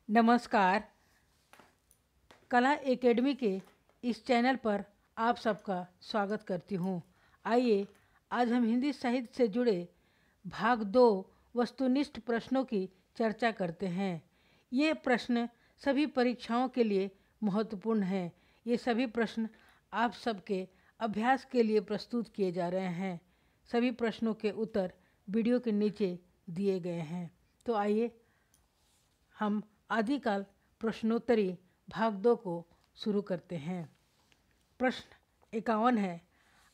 नमस्कार। कला एकेडमी के इस चैनल पर आप सबका स्वागत करती हूँ। आइए आज हम हिंदी साहित्य से जुड़े भाग 2 वस्तुनिष्ठ प्रश्नों की चर्चा करते हैं। ये प्रश्न सभी परीक्षाओं के लिए महत्वपूर्ण हैं। ये सभी प्रश्न आप सबके अभ्यास के लिए प्रस्तुत किए जा रहे हैं। सभी प्रश्नों के उत्तर वीडियो के नीचे दिए गए हैं। तो आइए हम आदिकाल प्रश्नोत्तरी भाग 2 को शुरू करते हैं। प्रश्न 51 है,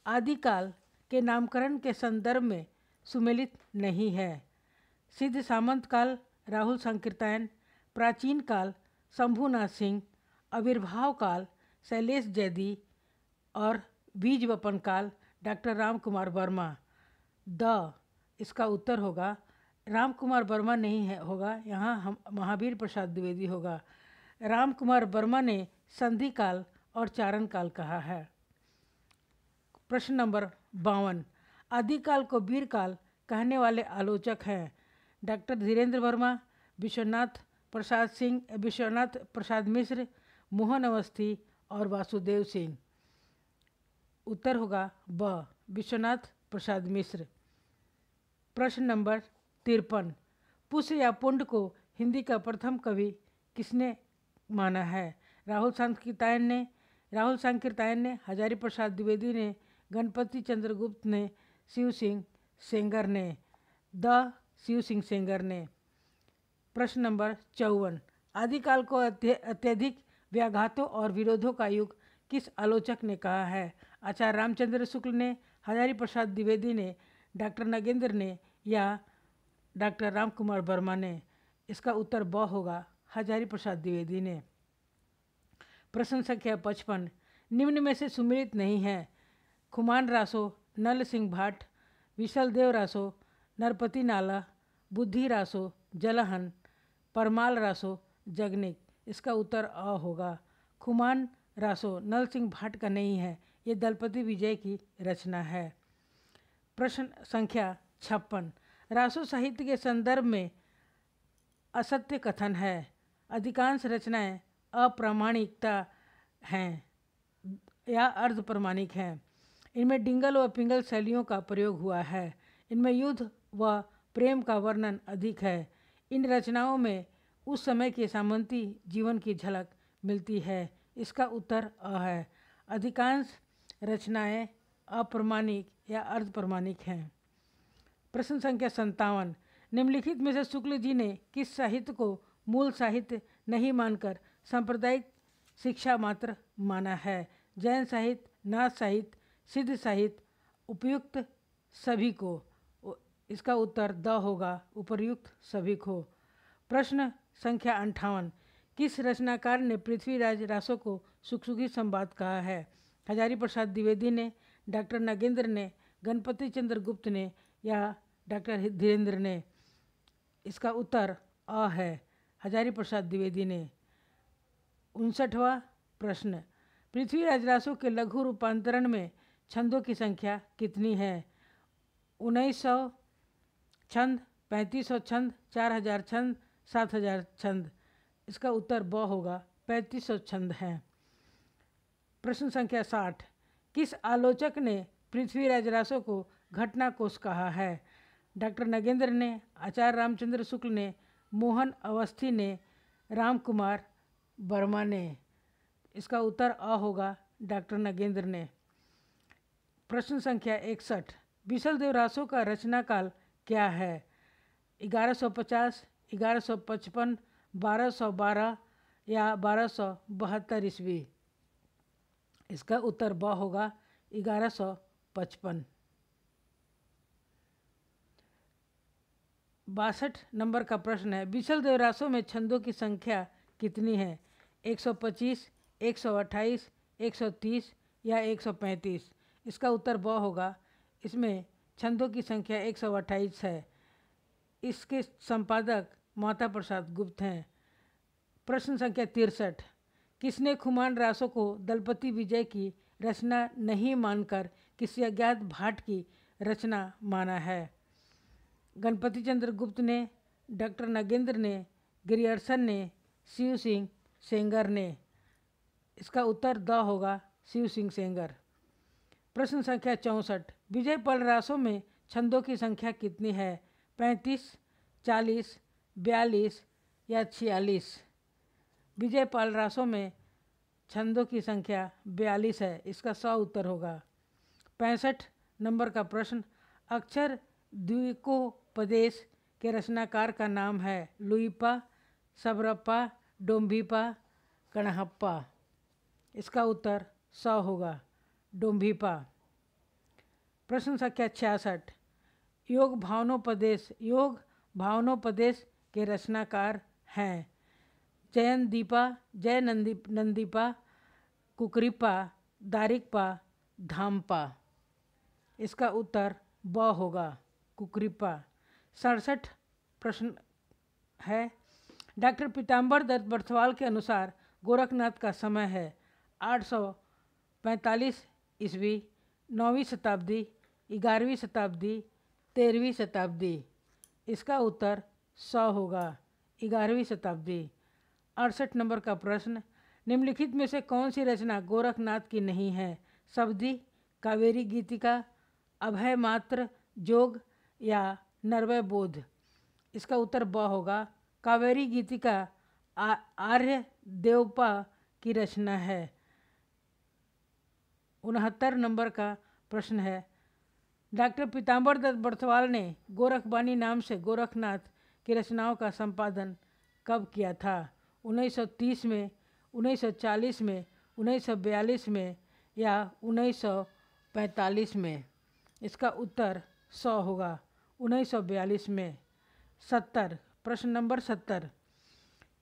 आदिकाल के नामकरण के संदर्भ में सुमेलित नहीं है। सिद्ध सामंत काल राहुल संकीर्तन, प्राचीन काल शंभुनाथ सिंह, आविर्भाव काल शैलेश जैदी और बीज वपन काल डॉक्टर राम कुमार वर्मा। इसका उत्तर होगा राम कुमार वर्मा नहीं है होगा, यहाँ हम महावीर प्रसाद द्विवेदी होगा। राम कुमार वर्मा ने संधि काल और चारण काल कहा है। प्रश्न नंबर 52, आदिकाल को वीर काल कहने वाले आलोचक हैं डॉक्टर धीरेन्द्र वर्मा, विश्वनाथ प्रसाद मिश्र, मोहन अवस्थी और वासुदेव सिंह। उत्तर होगा विश्वनाथ प्रसाद मिश्र। प्रश्न नंबर 53, पुष्य या पुंड को हिंदी का प्रथम कवि किसने माना है? राहुल संकीर्तन ने, हजारी प्रसाद द्विवेदी ने, गणपति चंद्र गुप्त ने, शिव सिंह सेंगर ने। शिव सिंह सेंगर ने। प्रश्न नंबर 54, आदिकाल को अत्यधिक व्याघातों और विरोधों का युग किस आलोचक ने कहा है? आचार्य रामचंद्र शुक्ल ने, हजारी प्रसाद द्विवेदी ने, डॉक्टर नगेंद्र ने या डॉक्टर राम कुमार वर्मा ने। इसका उत्तर होगा हजारी प्रसाद द्विवेदी ने। प्रश्न संख्या 55, निम्न में से सुमेलित नहीं है। खुमान रासो, नल सिंह भाट, विशल देव रासो, नरपति नाला, बुद्धि रासो, जलहन, परमाल रासो, जगनिक। इसका उत्तर होगा खुमान रासो नल सिंह भाट का नहीं है, ये दलपति विजय की रचना है। प्रश्न संख्या 56, रासो साहित्य के संदर्भ में असत्य कथन है। अधिकांश रचनाएं अप्रामाणिकता हैं या अर्ध प्रमाणिक हैं। इनमें डिंगल व पिंगल शैलियों का प्रयोग हुआ है। इनमें युद्ध व प्रेम का वर्णन अधिक है। इन रचनाओं में उस समय के सामंती जीवन की झलक मिलती है। इसका उत्तर है। अधिकांश रचनाएं अप्रमाणिक या अर्ध प्रमाणिक हैं। प्रश्न संख्या 57, निम्नलिखित में से शुक्ल जी ने किस साहित्य को मूल साहित्य नहीं मानकर सांप्रदायिक शिक्षा मात्र माना है? जैन साहित्य, नाथ साहित्य, सिद्ध साहित्य, उपयुक्त सभी को। इसका उत्तर होगा उपर्युक्त सभी को। प्रश्न संख्या 58, किस रचनाकार ने पृथ्वीराज रासो को सुखसुखी संवाद कहा है? हजारी प्रसाद द्विवेदी ने, डॉक्टर नगेंद्र ने, गणपति चंद्र गुप्त ने या डॉक्टर धीरेन्द्र ने। इसका उत्तर है हजारी प्रसाद द्विवेदी ने। 59वां प्रश्न, पृथ्वीराज रासो के लघु रूपांतरण में छंदों की संख्या कितनी है? 1900 छंद, 3500 छंद, 4000 छंद, 7000 छंद। इसका उत्तर होगा 3500 छंद हैं। प्रश्न संख्या 60, किस आलोचक ने पृथ्वीराज रासो को घटना कोश कहा है? डॉक्टर नगेंद्र ने, आचार्य रामचंद्र शुक्ल ने, मोहन अवस्थी ने, राम कुमार वर्मा ने। इसका उत्तर होगा डॉक्टर नगेंद्र ने। प्रश्न संख्या 61, विशल देव रासो का रचना काल क्या है? 1150, 1155, 1212 या 1272 ईस्वी। इसका उत्तर होगा 1155। 62 नंबर का प्रश्न है, विशल देव रासो में छंदों की संख्या कितनी है? 125, 128, 130 या 135। इसका उत्तर होगा, इसमें छंदों की संख्या 128 है। इसके संपादक माता प्रसाद गुप्त हैं। प्रश्न संख्या 63, किसने खुमान रासो को दलपति विजय की रचना नहीं मानकर किसी अज्ञात भाट की रचना माना है? गणपति चंद्र गुप्त ने, डॉक्टर नगेंद्र ने, गिरियर्सन ने, शिव सिंह सेंगर ने। इसका उत्तर द होगा, शिव सिंह सेंगर। प्रश्न संख्या 64, विजय पलरासों में छंदों की संख्या कितनी है? 35, 40, 42 या 46? विजय पलरासों में छंदों की संख्या 42 है। इसका 100 उत्तर होगा। 65 नंबर का प्रश्न, अक्षर द्विकोपदेश के रचनाकार का नाम है? लुईपा, सबरप्पा, डोम्भीपा, कणहप्पा? इसका उत्तर 100 होगा, डोम्भीपा। प्रश्न संख्या 66, योग भावनोपदेश के रचनाकार हैं? जयनदीपा, नंदीपा, कुकरीपा, दारिकपा, धामपा? इसका उत्तर ब होगा, कुकरीपा। 67 प्रश्न है, डॉक्टर पीताम्बर दत्त बर्थवाल के अनुसार गोरखनाथ का समय है? 845 ईस्वी, 9वीं शताब्दी, 11वीं शताब्दी, 13वीं शताब्दी? इसका उत्तर 100 होगा, 11वीं शताब्दी। 68 नंबर का प्रश्न, निम्नलिखित में से कौन सी रचना गोरखनाथ की नहीं है? सब्दी, कावेरी गीतिका, अभय मात्र, जोग या नरवय बोध? इसका उत्तर ब होगा, कावेरी गीतिका आर्य देवपा की रचना है। 69 नंबर का प्रश्न है, डॉक्टर पीताम्बर दत्त बर्थवाल ने गोरखबानी नाम से गोरखनाथ की रचनाओं का संपादन कब किया था? 1930 में, 1940 में, 1942 में या 1945 में? इसका उत्तर 100 होगा, 1942 में। 70 प्रश्न नंबर 70,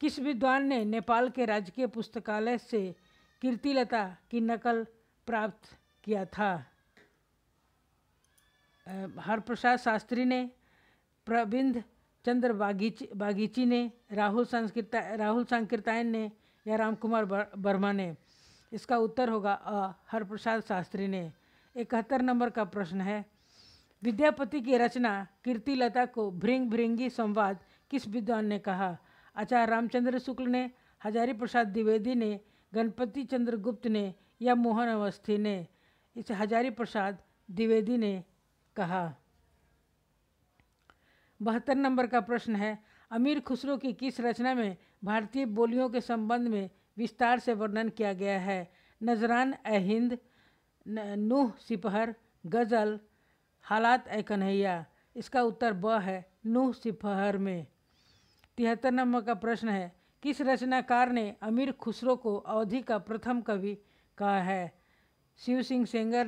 किस विद्वान ने नेपाल के राजकीय पुस्तकालय से कीर्तिलता की नकल प्राप्त किया था? हरप्रसाद शास्त्री ने, प्रबिंद चंद्र बागीची ने, राहुल सांकृत्यायन ने या रामकुमार वर्मा ने? इसका उत्तर होगा अ, हरप्रसाद शास्त्री ने। 71 नंबर का प्रश्न है, विद्यापति की रचना कीर्तिलता को भृंग भृंगी संवाद किस विद्वान ने कहा? आचार्य रामचंद्र शुक्ल ने, हजारी प्रसाद द्विवेदी ने, गणपति चंद्र गुप्त ने या मोहन अवस्थी ने? इसे हजारी प्रसाद द्विवेदी ने कहा। 72 नंबर का प्रश्न है, अमीर खुसरो की किस रचना में भारतीय बोलियों के संबंध में विस्तार से वर्णन किया गया है? नजरान ए हिंद, नूह सिपहर, गज़ल, हालात ए कन्हैया? इसका उत्तर ब है, नूह सिपहर में। 73 नंबर का प्रश्न है, किस रचनाकार ने अमीर खुसरो को अवधि का प्रथम कवि कहा है? शिव सिंह सेंगर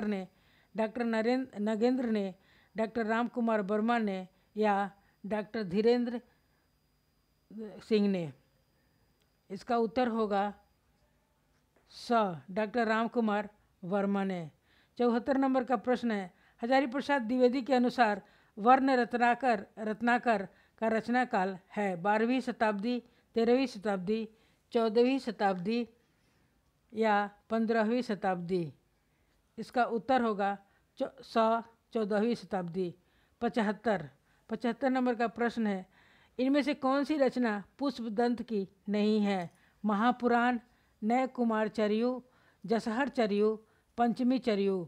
ने, डॉक्टर नगेंद्र ने, डॉक्टर रामकुमार वर्मा ने या डॉक्टर धीरेन्द्र सिंह ने? इसका उत्तर होगा डॉक्टर रामकुमार वर्मा ने। 74 नंबर का प्रश्न है, हजारी प्रसाद द्विवेदी के अनुसार वर्ण रत्नाकर का रचना काल है? 12वीं शताब्दी, 13वीं शताब्दी, 14वीं शताब्दी या 15वीं शताब्दी? इसका उत्तर होगा 14वीं शताब्दी। 75 नंबर का प्रश्न है, इनमें से कौन सी रचना पुष्पदंत की नहीं है? महापुराण, नय कुमार चरियु, जसहर चरियु, पंचमी चरियु?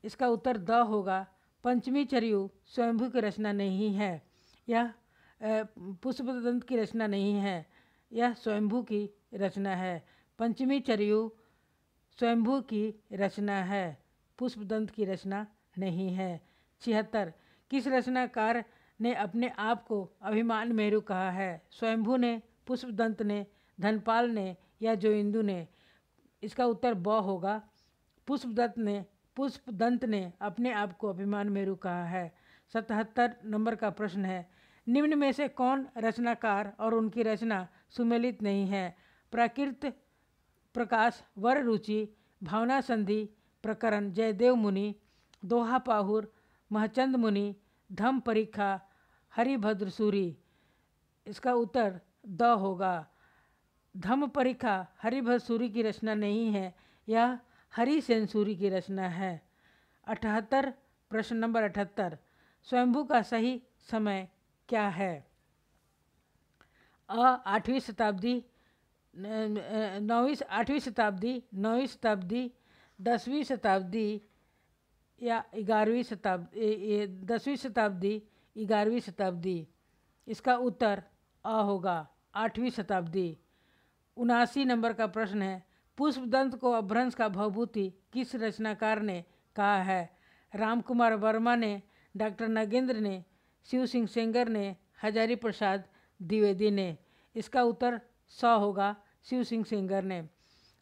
इसका उत्तर द होगा, पंचमी चरियु स्वयंभू की रचना नहीं है। यह पुष्पदंत की रचना नहीं है, यह स्वयंभू की रचना है। पंचमी चरियु स्वयंभू की रचना है, पुष्पदंत की रचना नहीं है। 76 किस रचनाकार ने अपने आप को अभिमान मेरु कहा है? स्वयंभू ने, पुष्पदंत ने, धनपाल ने या जोइंदु ने? इसका उत्तर ब होगा, पुष्पदंत ने अपने आप को अभिमान मेरु कहा है। 77 नंबर का प्रश्न है, निम्न में से कौन रचनाकार और उनकी रचना सुमेलित नहीं है? प्राकृत प्रकाश, वर रुचि, भावना संधि प्रकरण जयदेव मुनि, दोहा पाहुर, महचंद मुनि, धम परीक्षा, हरिभद्र सूरी? इसका उत्तर द होगा, धम परीक्षा हरिभद्र सूरी की रचना नहीं है, यह हरि सेन सूरी की रचना है। 78 प्रश्न नंबर 78, स्वयंभू का सही समय क्या है? आठवीं शताब्दी, आठवीं शताब्दी, 9वीं शताब्दी, 10वीं शताब्दी या 11वीं शताब्दी, 10वीं शताब्दी, 11वीं शताब्दी। इसका उत्तर अ होगा 8वीं शताब्दी। 79 नंबर का प्रश्न है, पुष्पदंत को अपभ्रंश का भवभूति किस रचनाकार ने कहा है? राम कुमार वर्मा ने, डॉक्टर नागेंद्र ने, शिव सिंह सेंगर ने, हजारी प्रसाद द्विवेदी ने। इसका उत्तर स होगा, शिव सिंह सेंगर ने।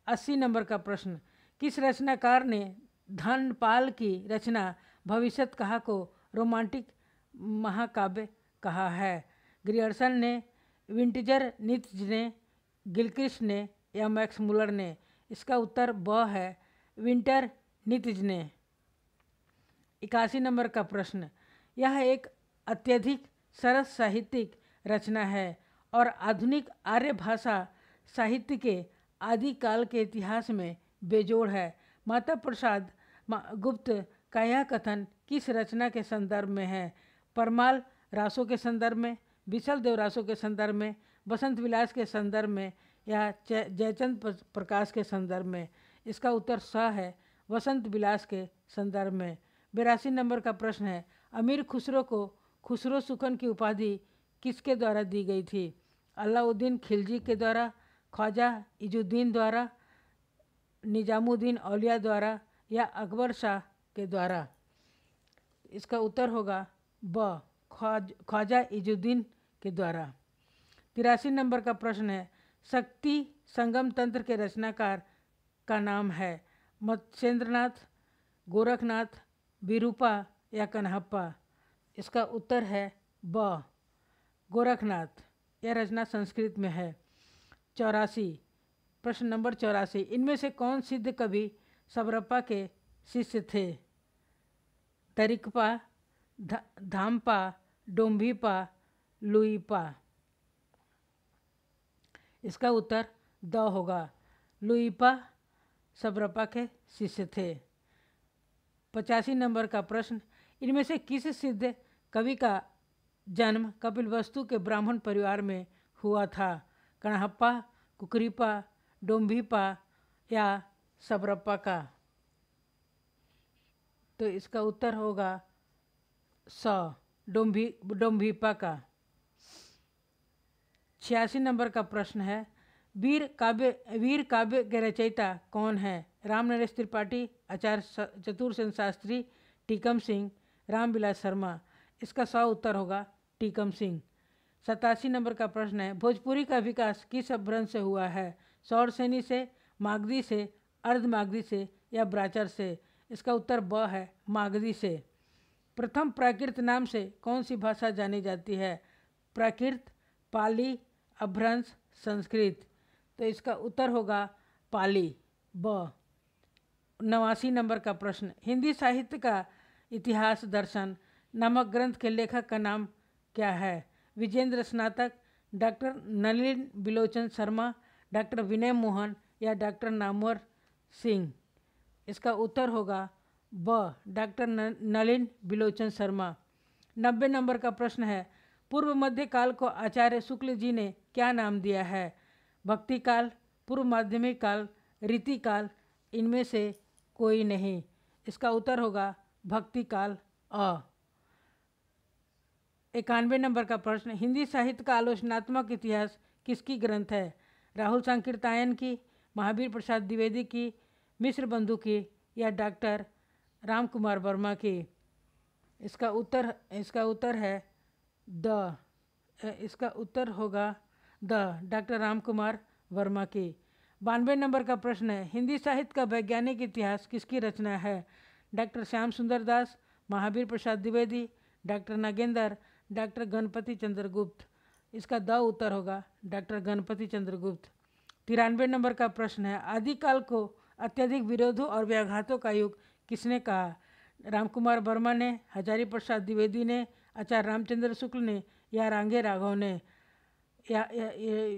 80 नंबर का प्रश्न, किस रचनाकार ने धनपाल की रचना भविष्यत कहा को रोमांटिक महाकाव्य कहा है? ग्रियर्सन ने, विंटजर नित्ज ने, गिलक्रिस्ट ने या मैक्स मुलर ने? इसका उत्तर ब है, विंटर नित्ज ने। 81 नंबर का प्रश्न, यह एक अत्यधिक सरस साहित्यिक रचना है और आधुनिक आर्य भाषा साहित्य के आदिकाल के इतिहास में बेजोड़ है। माता प्रसाद गुप्त का यह कथन किस रचना के संदर्भ में है? परमाल रासों के संदर्भ में, विशल देव रासों के संदर्भ में, बसंत विलास के संदर्भ में या जयचंद प्रकाश के संदर्भ में? इसका उत्तर स है, वसंत विलास के संदर्भ में। 82 नंबर का प्रश्न है, अमीर खुसरो को खुसरो सुखन की उपाधि किसके द्वारा दी गई थी? अलाउद्दीन खिलजी के द्वारा, ख्वाजा इजुद्दीन द्वारा, निजामुद्दीन औलिया द्वारा या अकबर शाह के द्वारा? इसका उत्तर होगा ब, ख्वाजा इजुद्दीन के द्वारा। 83 नंबर का प्रश्न है, शक्ति संगम तंत्र के रचनाकार का नाम है? मत्स्येंद्रनाथ, गोरखनाथ, विरूपा या कन्हप्पा? इसका उत्तर है ब, गोरखनाथ। यह रचना संस्कृत में है। 84, प्रश्न नंबर 84, इनमें से कौन सिद्ध कवि सबरप्पा के शिष्य थे? तरिकपा, धामपा, डोम्भीपा, लुईपा? इसका उत्तर द होगा, लुईपा सबरप्पा के शिष्य थे। 85 नंबर का प्रश्न, इनमें से किस सिद्ध कवि का जन्म कपिलवस्तु के ब्राह्मण परिवार में हुआ था? कणहप्पा, कुकरीपा, डोम्भीपा या सबरप्पा का? तो इसका उत्तर होगा स, डोम्भीपा का। 86 नंबर का प्रश्न है, वीर काव्य के रचयिता कौन है? रामनरेश त्रिपाठी, आचार्य चतुरसेन शास्त्री, टीकम सिंह, रामविलास शर्मा? इसका स उत्तर होगा, टीकम सिंह। 87 नंबर का प्रश्न है, भोजपुरी का विकास किस अपभ्रंश से हुआ है? सौरसेनी से, मागधी से, अर्धमागधी से या ब्राचर से? इसका उत्तर ब है, मागधी से। प्रथम प्राकृत नाम से कौन सी भाषा जानी जाती है? प्राकृत, पाली, अपभ्रंश, संस्कृत? तो इसका उत्तर होगा पाली, ब। 89 नंबर का प्रश्न, हिंदी साहित्य का इतिहास दर्शन नामक ग्रंथ के लेखक का नाम क्या है? विजेंद्र स्नातक, डॉक्टर नलिन बिलोचन शर्मा, डॉक्टर विनय मोहन या डॉक्टर नामवर सिंह? इसका उत्तर होगा ब, डॉक्टर नलिन बिलोचन शर्मा। 90 नंबर का प्रश्न है, पूर्व मध्य काल को आचार्य शुक्ल जी ने क्या नाम दिया है? भक्ति काल, पूर्व माध्यमिक काल, रीति काल? इनमें से कोई नहीं। इसका उत्तर होगा भक्ति काल, अ। 91 नंबर का प्रश्न, हिंदी साहित्य का आलोचनात्मक इतिहास किसकी ग्रंथ है? राहुल सांकृत्यायन की, महावीर प्रसाद द्विवेदी की, मिश्र बंधु की या डॉक्टर राम कुमार वर्मा की? इसका उत्तर है द, इसका उत्तर होगा द, डॉक्टर राम कुमार वर्मा की। 92 नंबर का प्रश्न है, हिंदी साहित्य का वैज्ञानिक इतिहास किसकी रचना है? डॉक्टर श्याम सुंदर दास, महावीर प्रसाद द्विवेदी, डॉक्टर नागेंद्र, डॉक्टर गणपति चंद्र गुप्त? इसका द उत्तर होगा, डॉक्टर गणपति चंद्र गुप्त। 93 नंबर का प्रश्न है, आदिकाल को अत्यधिक विरोधों और व्याघातों का युग किसने कहा? राम कुमार वर्मा ने, हजारी प्रसाद द्विवेदी ने, आचार्य रामचंद्र शुक्ल ने या रांगे राघव ने?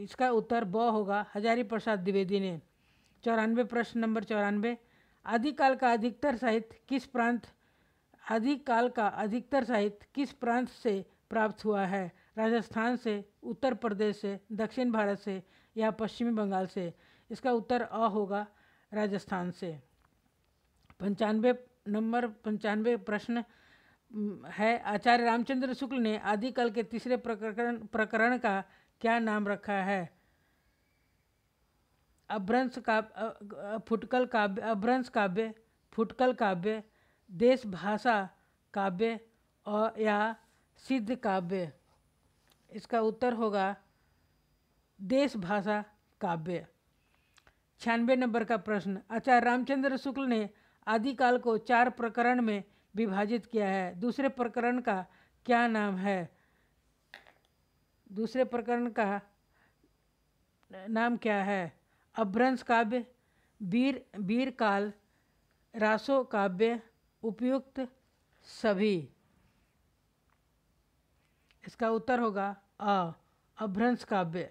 इसका उत्तर ब होगा, हजारी प्रसाद द्विवेदी ने। 94 प्रश्न नंबर 94, आदिकाल का अधिकतर साहित्य किस प्रांत से प्राप्त हुआ है? राजस्थान से, उत्तर प्रदेश से, दक्षिण भारत से या पश्चिमी बंगाल से? इसका उत्तर अ होगा, राजस्थान से। 95 प्रश्न है, आचार्य रामचंद्र शुक्ल ने आदिकाल के तीसरे प्रकरण का क्या नाम रखा है? अभ्रंश काव्य, फुटकल काव्य, अभ्रंश काव्य, फुटकल काव्य, देश भाषा काव्य और या सिद्ध काव्य? इसका उत्तर होगा देश भाषा काव्य। 96 नंबर का प्रश्न, आचार्य रामचंद्र शुक्ल ने आदिकाल को 4 प्रकरण में विभाजित किया है। दूसरे प्रकरण का क्या नाम है? दूसरे प्रकरण का नाम क्या है? अभ्रंश काव्य, वीर काल, रासो काव्य, उपयुक्त सभी? इसका उत्तर होगा अ, अभ्रंश काव्य।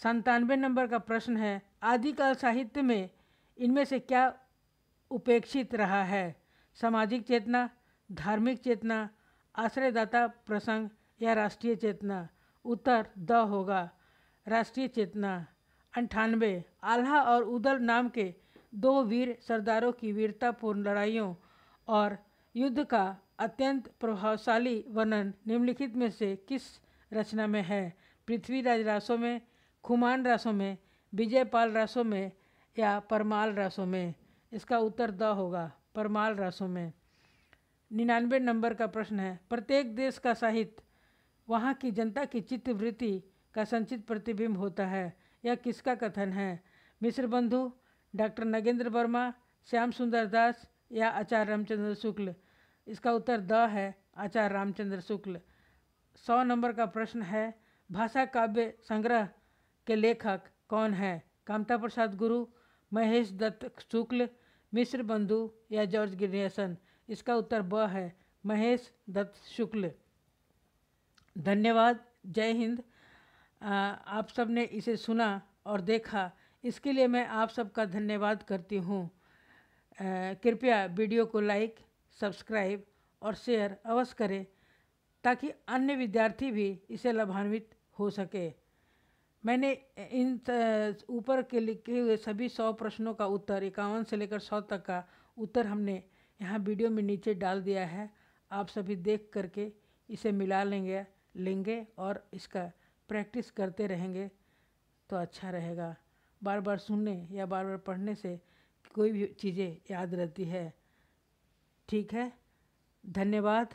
97 नंबर का प्रश्न है, आदिकाल साहित्य में इनमें से क्या उपेक्षित रहा है? सामाजिक चेतना, धार्मिक चेतना, आश्रयदाता प्रसंग या राष्ट्रीय चेतना? उत्तर द होगा, राष्ट्रीय चेतना। 98, आल्हा और उदल नाम के 2 वीर सरदारों की वीरतापूर्ण लड़ाइयों और युद्ध का अत्यंत प्रभावशाली वर्णन निम्नलिखित में से किस रचना में है? पृथ्वीराज रासों में, खुमान रासों में, विजयपाल रासों में या परमाल रासों में? इसका उत्तर द होगा, परमाल रासों में। 99 नंबर का प्रश्न है, प्रत्येक देश का साहित्य वहाँ की जनता की चित्तवृत्ति का संचित प्रतिबिंब होता है, यह किसका कथन है? मिश्र बंधु, डॉक्टर नगेंद्र वर्मा, श्याम सुंदर दास या आचार्य रामचंद्र शुक्ल? इसका उत्तर द है, आचार्य रामचंद्र शुक्ल। 100 नंबर का प्रश्न है, भाषा काव्य संग्रह के लेखक कौन है? कामता प्रसाद गुरु, महेश दत्त शुक्ल, मिश्र बंधु या जॉर्ज ग्रियर्सन? इसका उत्तर ब है, महेश दत्त शुक्ल। धन्यवाद, जय हिंद। आप सब ने इसे सुना और देखा, इसके लिए मैं आप सबका धन्यवाद करती हूँ। कृपया वीडियो को लाइक, सब्सक्राइब और शेयर अवश्य करें ताकि अन्य विद्यार्थी भी इसे लाभान्वित हो सके। मैंने इन ऊपर के लिखे हुए सभी 100 प्रश्नों का उत्तर 51 से लेकर 100 तक का उत्तर हमने यहाँ वीडियो में नीचे डाल दिया है। आप सभी देख करके इसे मिला लेंगे और इसका प्रैक्टिस करते रहेंगे तो अच्छा रहेगा। बार बार सुनने या बार बार पढ़ने से कोई भी चीज़ें याद रहती है। ठीक है, धन्यवाद।